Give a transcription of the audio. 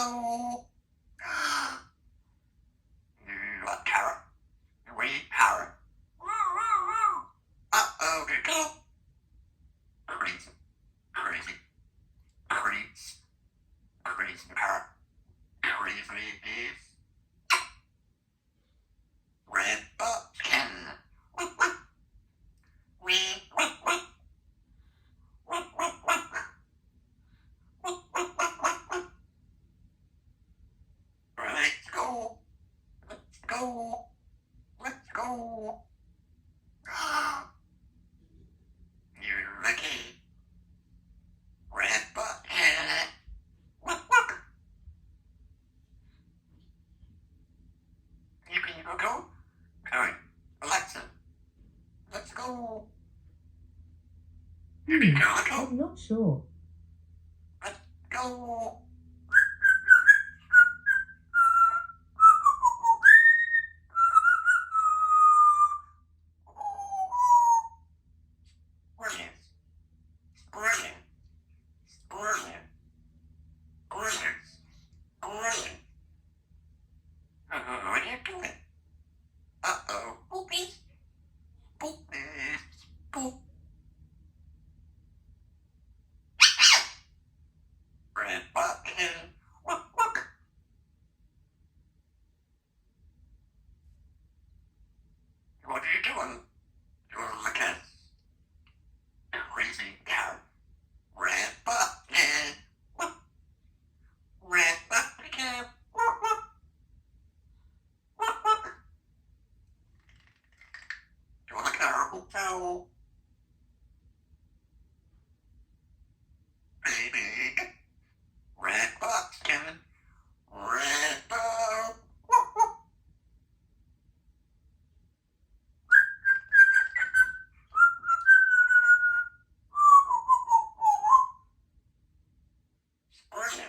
go. What carrot? We parrot. Uh-oh, go. Crazy, crazy, crazy, crazy parrot. Crazy beef. Red bumpkin. We. Let's go. Let's go. Let's go. You're lucky. Red bucket. You can go. Alright, Alexa. Let's go. You can go. I'm not sure. Let's go. Brilliant. Brilliant. Brilliant. Brilliant. Brilliant. What are you doing? Uh-oh. Boopies. Boopies. Boop. Red bucket. Look, look. What are you doing? You're looking crazy cow. Red bucket. Look. Red bucket. Look, look. Look, look. You want to go? No. Baby. Red bucket. Red bow. Look, look. Brilliant.